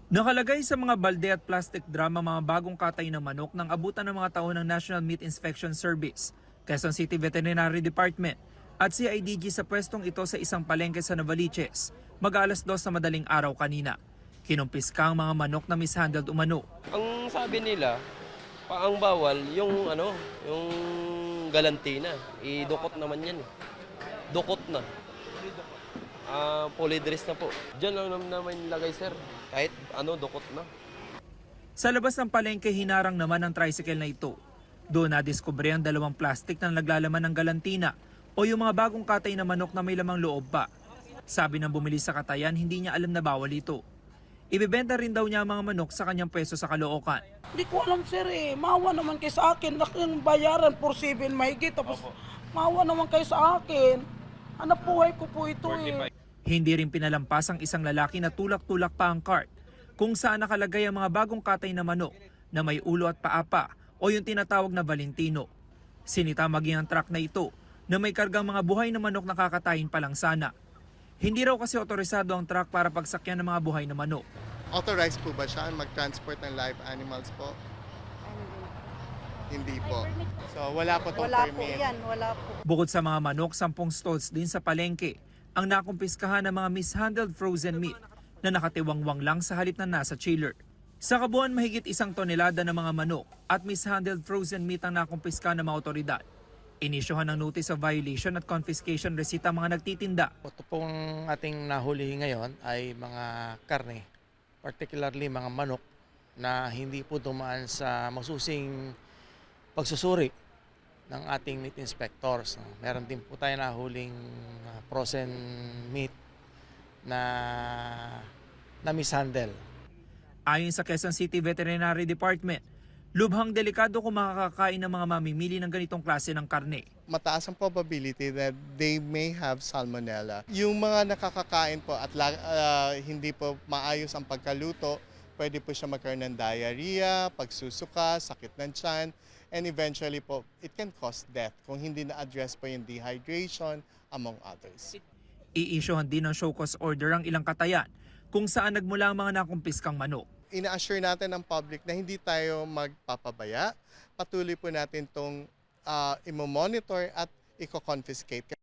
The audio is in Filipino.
Nakalagay sa mga balde at plastic drum ang mga bagong katay ng manok ng abutan ng mga tao ng National Meat Inspection Service, Quezon City Veterinary Department at CIDG sa pwestong ito sa isang palengke sa Novaliches, mag-alas 2 sa madaling araw kanina. Kinumpiska ang mga manok na mishandled umano. Ang sabi nila, ang bawal yung galantina. Idukot naman yan. Dukot na. Polydress na po. Diyan lang naman ilagay, sir. Kahit dukot na. Sa labas ng palengke, hinarang naman ang tricycle na ito. Doon nadiskubre ang dalawang plastic na naglalaman ng galantina o yung mga bagong katay na manok na may lamang loob pa. Sabi ng bumili sa katayan, hindi niya alam na bawal ito. Ibebenta rin daw niya ang mga manok sa kanyang pwesto sa Caloocan. Hindi ko alam sir maawa naman kayo sa akin, laking bayaran for 7 mahigit, tapos maawa naman kayo sa akin. Hanap buhay ko po ito Hindi rin pinalampas ang isang lalaki na tulak-tulak pa ang cart kung saan nakalagay ang mga bagong katay na manok na may ulo at paapa o yung tinatawag na Valentino. Sinita maging ang truck na ito na may kargang mga buhay na manok na kakatayin pa lang sana. Hindi raw kasi otorisado ang truck para pagsakyan ng mga buhay na manok. Authorized po ba siya mag-transport ng live animals po? Hindi po. So wala po tong permit. Wala po. Bukod sa mga manok, 10 stalls din sa palengke ang nakumpiskahan ng mga mishandled frozen meat na nakatiwangwang lang sa halip na nasa chiller. Sa kabuuan, mahigit 1 tonelada ng mga manok at mishandled frozen meat ang nakumpiska ng mga otoridad. Inisyuhan ng notice of violation at confiscation receipt ang mga nagtitinda. Ito pong ating nahuli ngayon ay mga karne, particularly mga manok na hindi po dumaan sa masusing pagsusuri ng ating meat inspectors. Meron din po tayo nahuling frozen meat na mishandle. Ayon sa Quezon City Veterinary Department, lubhang delikado kung makakakain ng mga mamimili ng ganitong klase ng karne. Mataas ang probability that they may have salmonella. Yung mga nakakakain po at hindi po maayos ang pagkaluto, pwede po siya magkaroon ng diarrhea, pagsusuka, sakit ng tiyan, and eventually po, it can cause death kung hindi na-address po yung dehydration, among others. I-issuehan din ng show cause order ang ilang katayan kung saan nagmula ang mga nakumpiskang manok. Ina-assure natin ang public na hindi tayo magpapabaya. Patuloy po natin itong imo-monitor at i-confiscate.